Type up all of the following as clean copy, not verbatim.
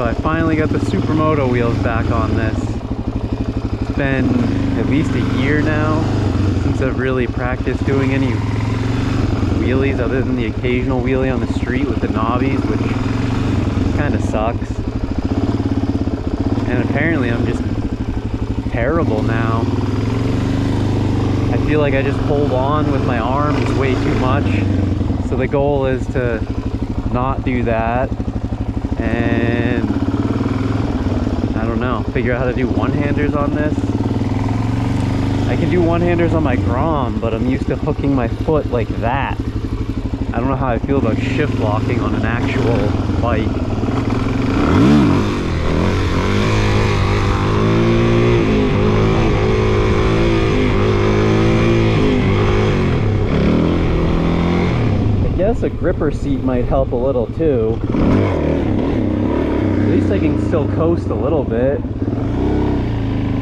So I finally got the Supermoto wheels back on this. It's been at least a year now since I've really practiced doing any wheelies other than the occasional wheelie on the street with the knobbies, which kind of sucks. And apparently I'm just terrible now. I feel like I just hold on with my arms way too much. So the goal is to not do that, and I don't know, figure out how to do one-handers on this. I can do one-handers on my Grom, but I'm used to hooking my foot like that. I don't know how I feel about shift locking on an actual bike. I guess a gripper seat might help a little too. At least I can still coast a little bit.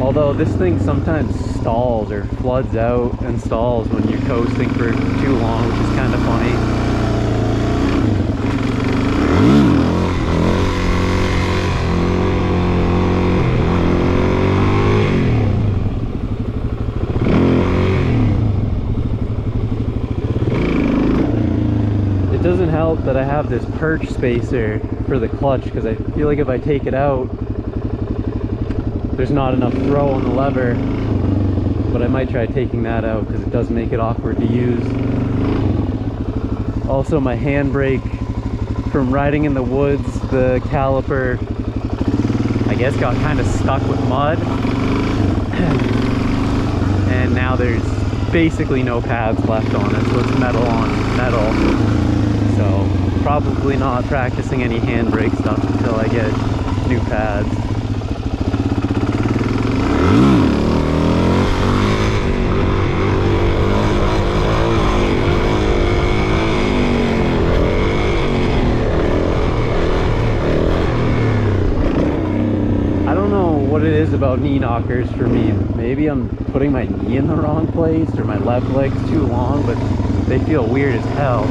Although this thing sometimes stalls or floods out and stalls when you're coasting for too long, which is kind of funny. It doesn't help that I have this perch spacer for the clutch, because I feel like if I take it out, there's not enough throw on the lever. But I might try taking that out because it does make it awkward to use. Also, my handbrake from riding in the woods, the caliper, I guess, got kind of stuck with mud. And now there's basically no pads left on it, so it's metal on metal. So probably not practicing any handbrake stuff until I get new pads. I don't know what it is about knee knockers for me. Maybe I'm putting my knee in the wrong place, or my left leg's too long, but they feel weird as hell.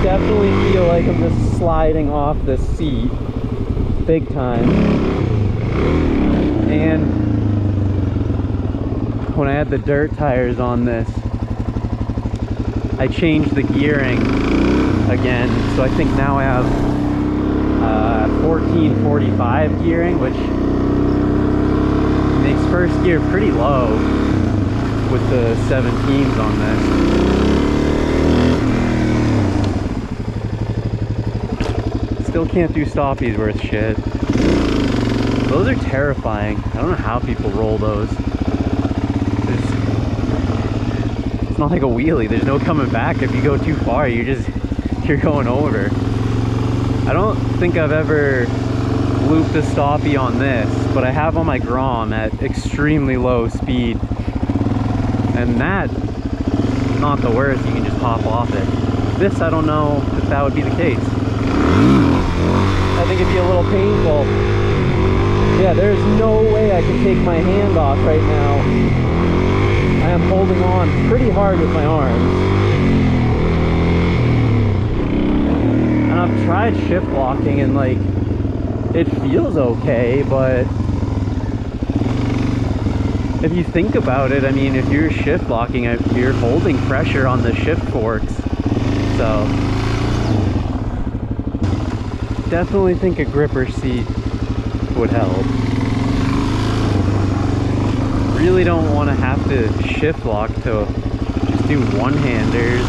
Definitely feel like I'm just sliding off the seat big time. And when I had the dirt tires on this, I changed the gearing again, so I think now I have 1445 gearing, which makes first gear pretty low with the 17s on this. Still can't do stoppies worth shit. Those are terrifying. I don't know how people roll those. It's not like a wheelie. There's no coming back. If you go too far, you're going over. I don't think I've ever looped a stoppie on this, but I have on my Grom at extremely low speed. And that's not the worst. You can just hop off it. This, I don't know if that would be the case. I think it'd be a little painful. Yeah, there's no way I can take my hand off right now. I am holding on pretty hard with my arms. And I've tried shift locking and like, it feels okay, but if you think about it, I mean, if you're shift locking, you're holding pressure on the shift forks. So definitely think a gripper seat would help. Really don't want to have to shift lock to just do one-handers.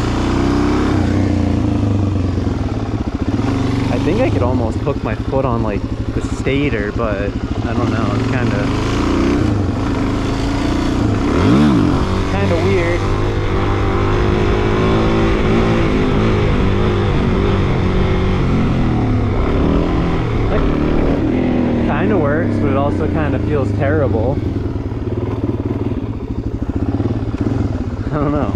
I think I could almost hook my foot on like the stator, but I don't know, it's kind of weird. Kind of works. also kind of feels terrible. I don't know.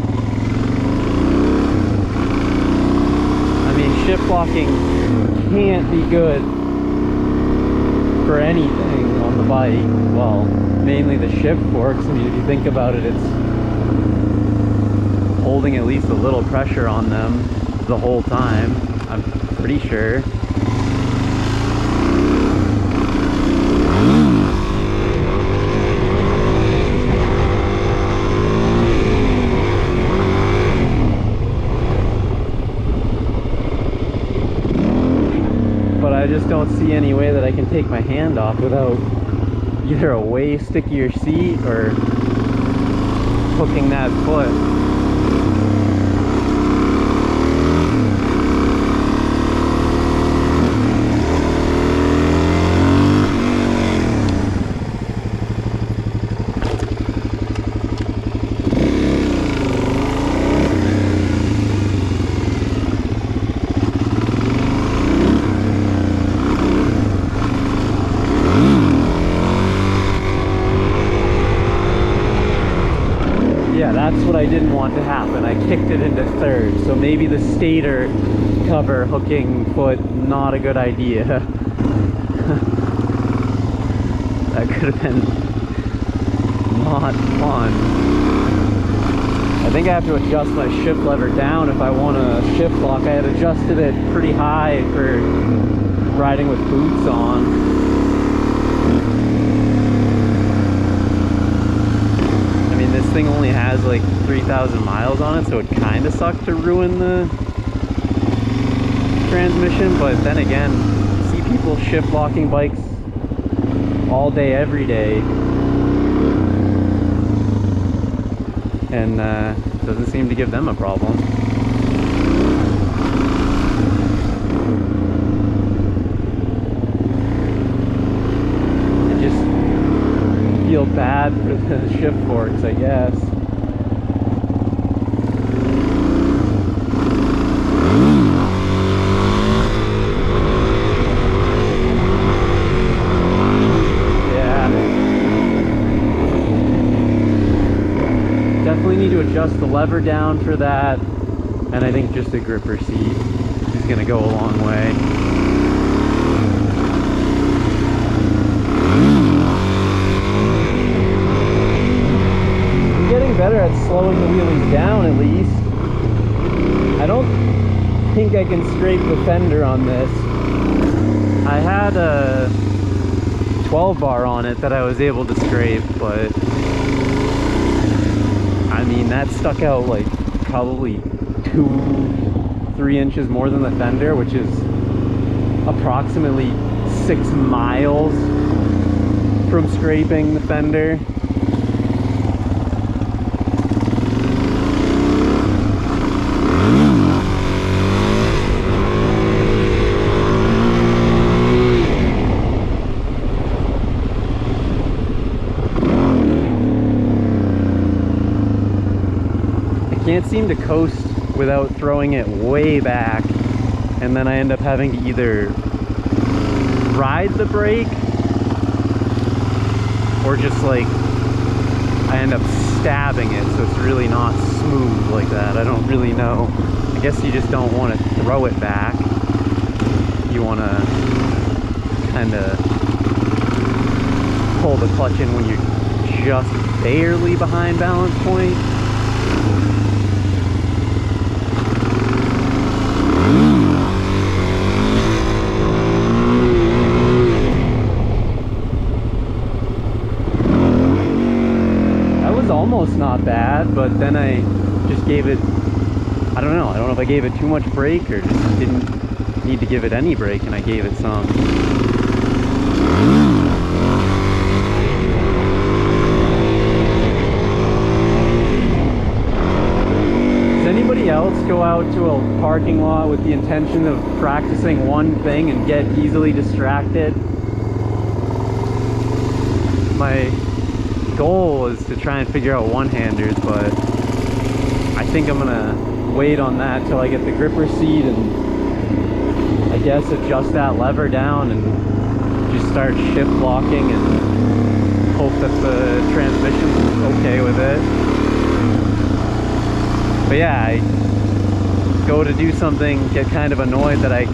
I mean, shift locking can't be good for anything on the bike. Well, mainly the shift forks. I mean, if you think about it, it's holding at least a little pressure on them the whole time, I'm pretty sure. But I just don't see any way that I can take my hand off without either a way stickier seat or hooking that foot. That's what I didn't want to happen. I kicked it into third, so maybe the stator cover hooking foot, not a good idea. That could have been not fun. I think I have to adjust my shift lever down if I want a shift lock. I had adjusted it pretty high for riding with boots on. This thing only has like 3,000 miles on it, so it kind of sucked to ruin the transmission. But then again, see people shift locking bikes all day, every day, and doesn't seem to give them a problem. Feel bad for the shift forks, I guess. Yeah. Definitely need to adjust the lever down for that, and I think just a gripper seat is gonna go a long way. Better at slowing the wheelies down, at least. I don't think I can scrape the fender on this. I had a 12 bar on it that I was able to scrape, but I mean, that stuck out like probably 2-3 inches more than the fender, which is approximately 6 miles from scraping the fender. Can't seem to coast without throwing it way back, and then I end up having to either ride the brake or just like I end up stabbing it, so it's really not smooth like that. I don't really know. I guess you just don't want to throw it back. You want to kind of pull the clutch in when you're just barely behind balance point. Almost not bad, but then I just gave it, I don't know if I gave it too much brake or just didn't need to give it any brake, and I gave it some. Does anybody else go out to a parking lot with the intention of practicing one thing and get easily distracted? My goal is to try and figure out one-handers, but I think I'm gonna wait on that till I get the gripper seat and I guess adjust that lever down and just start shift locking and hope that the transmission's okay with it. But yeah, I go to do something, get kind of annoyed that I'm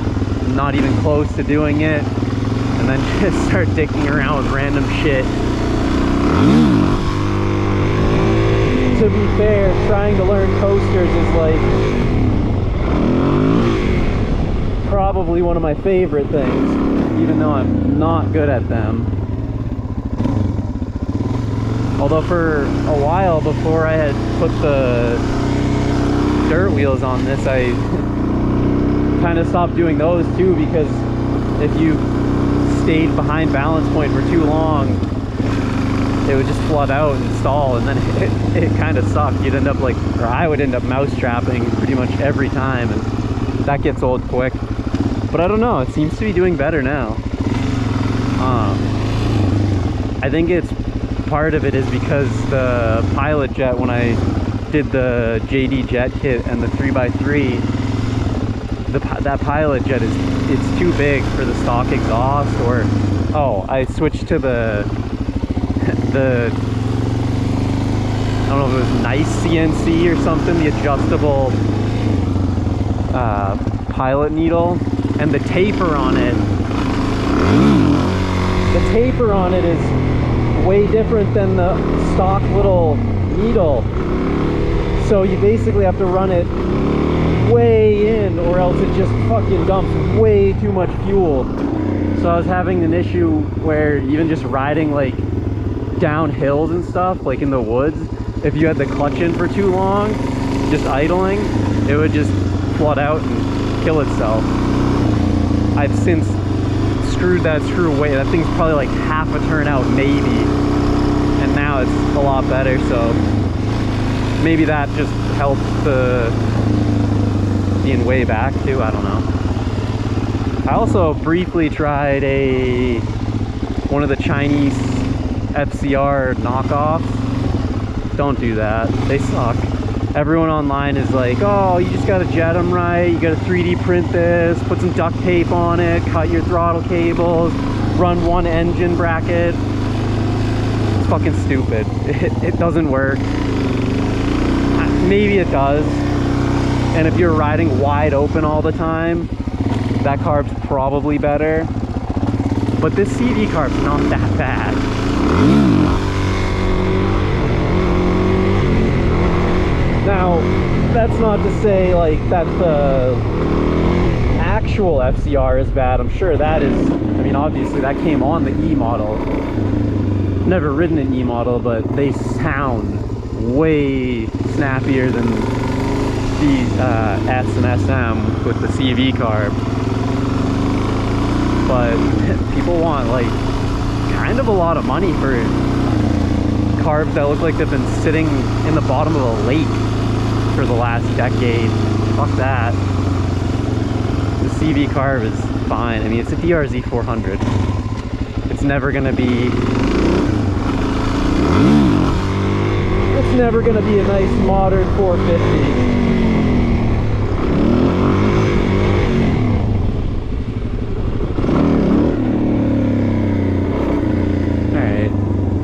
not even close to doing it, and then just start dicking around with random shit. To be fair, trying to learn coasters is like probably one of my favorite things, even though I'm not good at them. Although for a while before I had put the dirt wheels on this, I kind of stopped doing those too, because if you stayed behind balance point for too long, it would just flood out and stall, and then it kind of sucked. You'd end up like, or I would end up mouse trapping pretty much every time, and that gets old quick. But I don't know, it seems to be doing better now. I think it's part of it is because the pilot jet, when I did the JD jet kit and the 3x3, that pilot jet it's too big for the stock exhaust. Or I switched to the I don't know if it was nice CNC or something, the adjustable pilot needle, and the taper on it is way different than the stock little needle. So you basically have to run it way in, or else it just fucking dumps way too much fuel. So I was having an issue where even just riding like down hills and stuff, like in the woods, if you had the clutch in for too long, just idling, it would just flood out and kill itself. I've since screwed that screw away. That thing's probably like half a turn out maybe, and now it's a lot better. So maybe that just helps the being way back too, I don't know. I also briefly tried one of the Chinese FCR knockoffs. Don't do that, they suck. Everyone online is like, oh, you just gotta jet them right, you gotta 3D print this, put some duct tape on it, cut your throttle cables, run one engine bracket. It's fucking stupid. It doesn't work. Maybe it does, and if you're riding wide open all the time, that carb's probably better. But this CV carb's not that bad. Now, that's not to say like that the actual FCR is bad. I'm sure that is, I mean, obviously that came on the E model. Never ridden an E model, but they sound way snappier than the S and SM with the CV carb. But people want like kind of a lot of money for carbs that look like they've been sitting in the bottom of a lake for the last decade. Fuck that. The CV carb is fine. I mean, it's a Drz400. It's never gonna be a nice modern 450.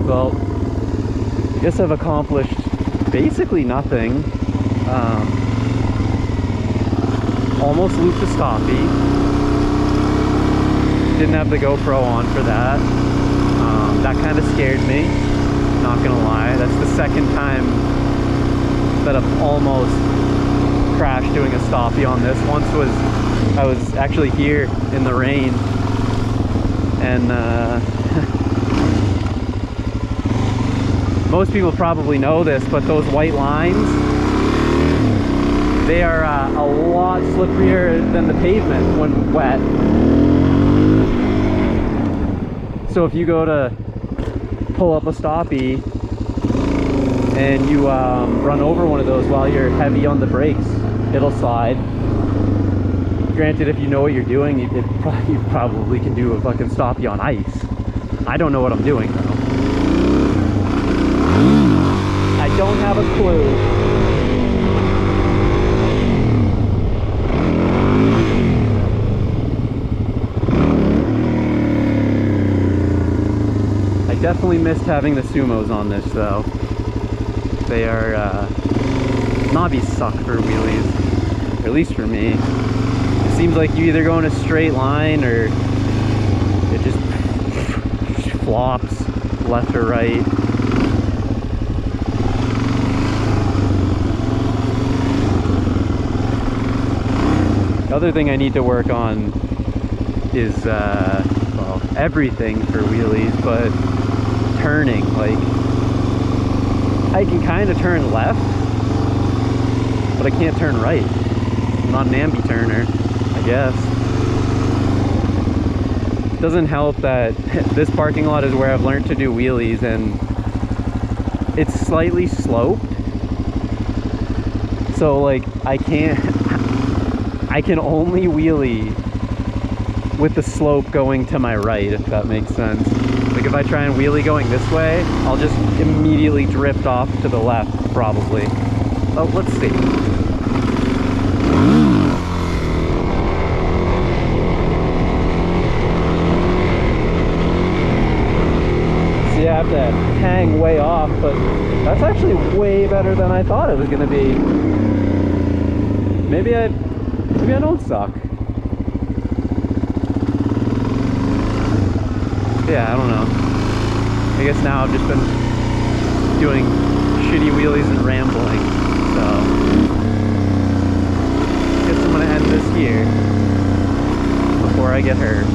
Well, I guess I've accomplished basically nothing. Almost looped the stoppie. Didn't have the GoPro on for that. That kind of scared me, not gonna lie. That's the second time that I've almost crashed doing a stoppie on this. Once I was actually here in the rain, and most people probably know this, but those white lines, they are a lot slipperier than the pavement when wet. So if you go to pull up a stoppie and you run over one of those while you're heavy on the brakes, it'll slide. Granted, if you know what you're doing, you probably can do a fucking stoppie on ice. I don't know what I'm doing though. I don't have a clue. definitely missed having the Sumos on this though. They are, knobbies suck for wheelies, or at least for me. It seems like you either go in a straight line or it just flops left or right. The other thing I need to work on is, well, everything for wheelies, but turning. Like, I can kind of turn left, but I can't turn right. I'm not an ambi turner, I guess. Doesn't help that this parking lot is where I've learned to do wheelies, and it's slightly sloped. So like I can only wheelie with the slope going to my right, if that makes sense. Like if I try and wheelie going this way, I'll just immediately drift off to the left, probably. Oh, let's see. See, I have to hang way off, but that's actually way better than I thought it was gonna be. Maybe I don't suck. Yeah, I don't know. I guess now I've just been doing shitty wheelies and rambling, so I guess I'm gonna end this here before I get hurt.